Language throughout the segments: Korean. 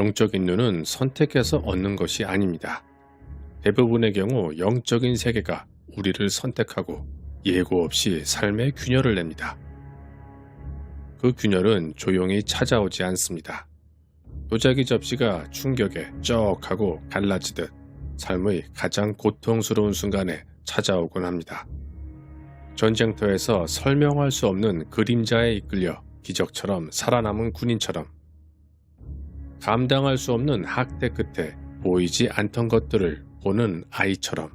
영적인 눈은 선택해서 얻는 것이 아닙니다. 대부분의 경우 영적인 세계가 우리를 선택하고 예고 없이 삶의 균열을 냅니다. 그 균열은 조용히 찾아오지 않습니다. 도자기 접시가 충격에 쩍 하고 갈라지듯 삶의 가장 고통스러운 순간에 찾아오곤 합니다. 전쟁터에서 설명할 수 없는 그림자에 이끌려 기적처럼 살아남은 군인처럼, 감당할 수 없는 학대 끝에 보이지 않던 것들을 보는 아이처럼,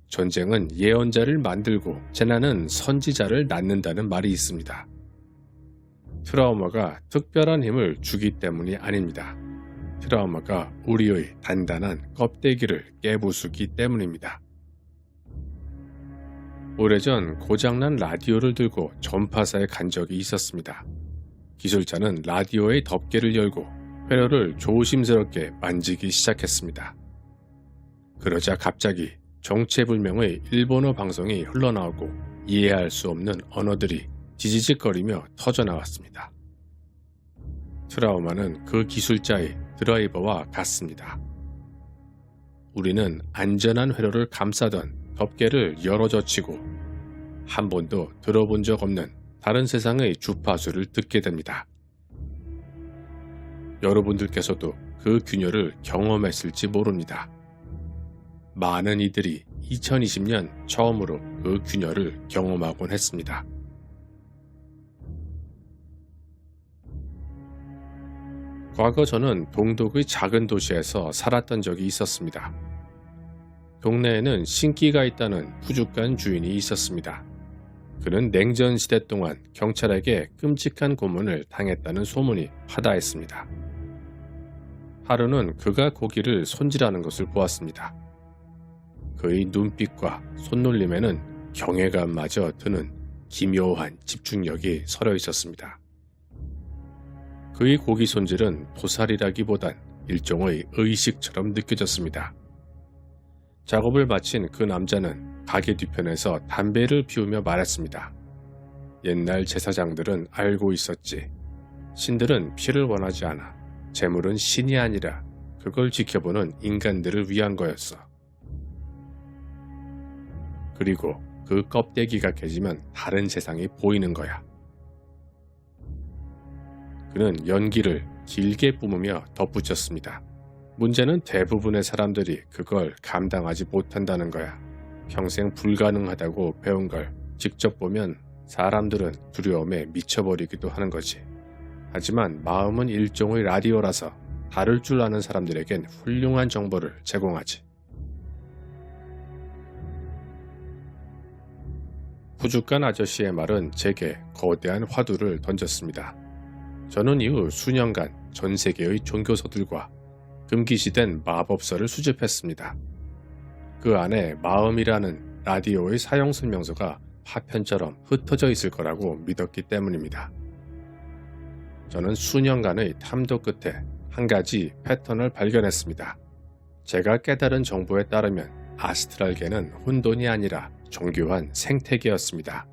전쟁은 예언자를 만들고 재난은 선지자를 낳는다는 말이 있습니다. 트라우마가 특별한 힘을 주기 때문이 아닙니다. 트라우마가 우리의 단단한 껍데기를 깨부수기 때문입니다. 오래전 고장난 라디오를 들고 전파사에 간 적이 있었습니다. 기술자는 라디오의 덮개를 열고 회로를 조심스럽게 만지기 시작했습니다. 그러자 갑자기 정체불명의 일본어 방송이 흘러나오고 이해할 수 없는 언어들이 지지직거리며 터져나왔습니다. 트라우마는 그 기술자의 드라이버와 같습니다. 우리는 안전한 회로를 감싸던 덮개를 열어젖히고 한 번도 들어본 적 없는 다른 세상의 주파수를 듣게 됩니다. 여러분들께서도 그 균열을 경험했을지 모릅니다. 많은 이들이 2020년 처음으로 그 균열을 경험하곤 했습니다. 과거 저는 동독의 작은 도시에서 살았던 적이 있었습니다. 동네에는 신기가 있다는 푸죽한 주인이 있었습니다. 그는 냉전 시대 동안 경찰에게 끔찍한 고문을 당했다는 소문이 파다했습니다. 하루는 그가 고기를 손질하는 것을 보았습니다. 그의 눈빛과 손놀림에는 경외감마저 드는 기묘한 집중력이 서려 있었습니다. 그의 고기 손질은 도살이라기보단 일종의 의식처럼 느껴졌습니다. 작업을 마친 그 남자는 가게 뒤편에서 담배를 피우며 말했습니다. 옛날 제사장들은 알고 있었지. 신들은 피를 원하지 않아. 재물은 신이 아니라 그걸 지켜보는 인간들을 위한 거였어. 그리고 그 껍데기가 깨지면 다른 세상이 보이는 거야. 그는 연기를 길게 뿜으며 덧붙였습니다. 문제는 대부분의 사람들이 그걸 감당하지 못한다는 거야. 평생 불가능하다고 배운 걸 직접 보면 사람들은 두려움에 미쳐버리기도 하는 거지. 하지만 마음은 일종의 라디오라서 다룰 줄 아는 사람들에겐 훌륭한 정보를 제공하지. 푸죽한 아저씨의 말은 제게 거대한 화두를 던졌습니다. 저는 이후 수년간 전 세계의 종교서들과 금기시된 마법서를 수집했습니다. 그 안에 마음이라는 라디오의 사용 설명서가 파편처럼 흩어져 있을 거라고 믿었기 때문입니다. 저는 수년간의 탐도 끝에 한 가지 패턴을 발견했습니다. 제가 깨달은 정보에 따르면 아스트랄계는 혼돈이 아니라 정교한 생태계였습니다.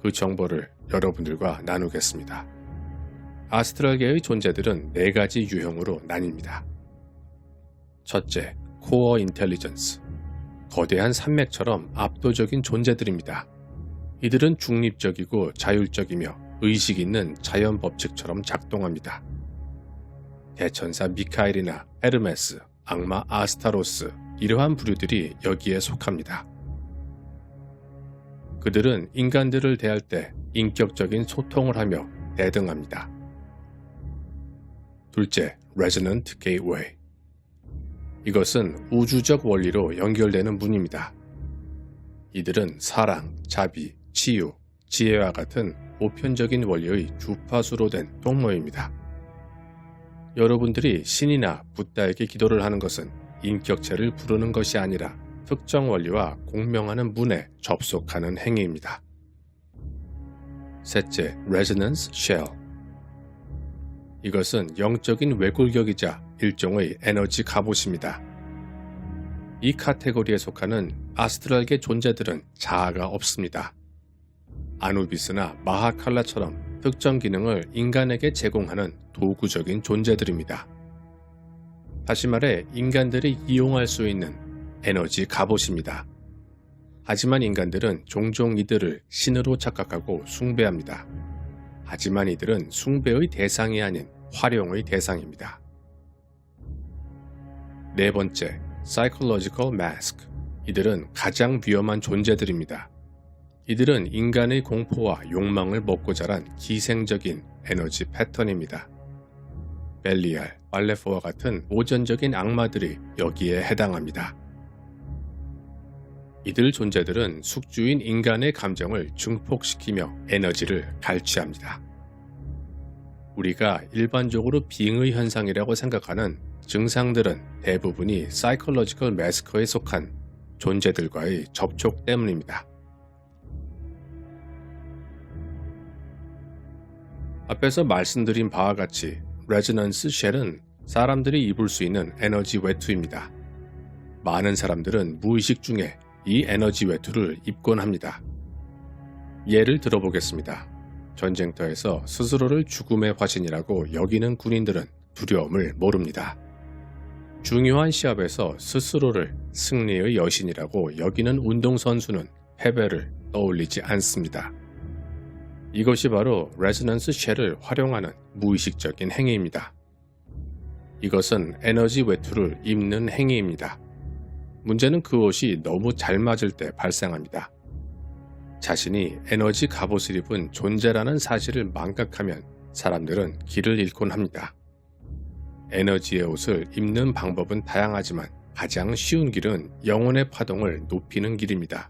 그 정보를 여러분들과 나누겠습니다. 아스트랄계의 존재들은 4가지 유형으로 나뉩니다. 첫째, 코어 인텔리전스. 거대한 산맥처럼 압도적인 존재들입니다. 이들은 중립적이고 자율적이며 의식 있는 자연 법칙처럼 작동합니다. 대천사 미카엘이나 헤르메스, 악마 아스타로스, 이러한 부류들이 여기에 속합니다. 그들은 인간들을 대할 때 인격적인 소통을 하며 대등합니다. 둘째, Resonant Gateway. 이것은 우주적 원리로 연결되는 문입니다. 이들은 사랑, 자비, 치유, 지혜와 같은 보편적인 원리의 주파수로 된 동무입니다. 여러분들이 신이나 붓다에게 기도를 하는 것은 인격체를 부르는 것이 아니라 특정 원리와 공명하는 문에 접속하는 행위입니다. 셋째, Resonance Shell. 이것은 영적인 왜굴격이자 일종의 에너지 갑옷입니다. 이 카테고리에 속하는 아스트랄계 존재들은 자아가 없습니다. 아누비스나 마하칼라처럼 특정 기능을 인간에게 제공하는 도구적인 존재들입니다. 다시 말해 인간들이 이용할 수 있는 에너지 갑옷입니다. 하지만 인간들은 종종 이들을 신으로 착각하고 숭배합니다. 하지만 이들은 숭배의 대상이 아닌 활용의 대상입니다. 네 번째, Psychological Mask. 이들은 가장 위험한 존재들입니다. 이들은 인간의 공포와 욕망을 먹고 자란 기생적인 에너지 패턴입니다. 벨리알, 말레포와 같은 모전적인 악마들이 여기에 해당합니다. 이들 존재들은 숙주인 인간의 감정을 증폭시키며 에너지를 갈취합니다. 우리가 일반적으로 빙의 현상이라고 생각하는 증상들은 대부분이 사이콜로지컬 매스커에 속한 존재들과의 접촉 때문입니다. 앞에서 말씀드린 바와 같이 레저넌스 쉘은 사람들이 입을 수 있는 에너지 외투입니다. 많은 사람들은 무의식 중에 이 에너지 외투를 입곤 합니다. 예를 들어보겠습니다. 전쟁터에서 스스로를 죽음의 화신이라고 여기는 군인들은 두려움을 모릅니다. 중요한 시합에서 스스로를 승리의 여신이라고 여기는 운동선수는 패배를 떠올리지 않습니다. 이것이 바로 레저넌스 쉘을 활용하는 무의식적인 행위입니다. 이것은 에너지 외투를 입는 행위입니다. 문제는 그 옷이 너무 잘 맞을 때 발생합니다. 자신이 에너지 갑옷을 입은 존재라는 사실을 망각하면 사람들은 길을 잃곤 합니다. 에너지의 옷을 입는 방법은 다양하지만 가장 쉬운 길은 영혼의 파동을 높이는 길입니다.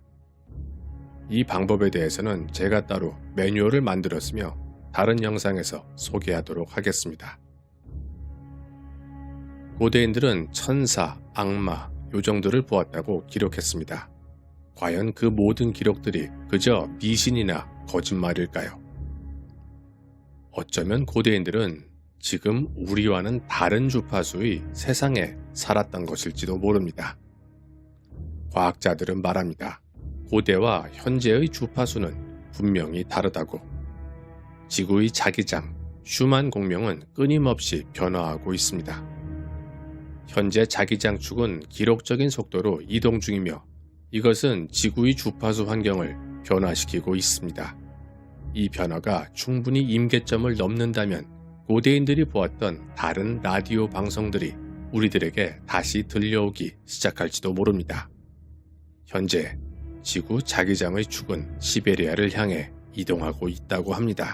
이 방법에 대해서는 제가 따로 매뉴얼을 만들었으며 다른 영상에서 소개하도록 하겠습니다. 고대인들은 천사, 악마, 요정들을 보았다고 기록했습니다. 과연 그 모든 기록들이 그저 미신이나 거짓말일까요? 어쩌면 고대인들은 지금 우리와는 다른 주파수의 세상에 살았던 것일지도 모릅니다. 과학자들은 말합니다. 고대와 현재의 주파수는 분명히 다르다고. 지구의 자기장, 슈만 공명은 끊임없이 변화하고 있습니다. 현재 자기장 축은 기록적인 속도로 이동 중이며 이것은 지구의 주파수 환경을 변화시키고 있습니다. 이 변화가 충분히 임계점을 넘는다면 고대인들이 보았던 다른 라디오 방송들이 우리들에게 다시 들려오기 시작할지도 모릅니다. 현재 지구 자기장의 축은 시베리아를 향해 이동하고 있다고 합니다.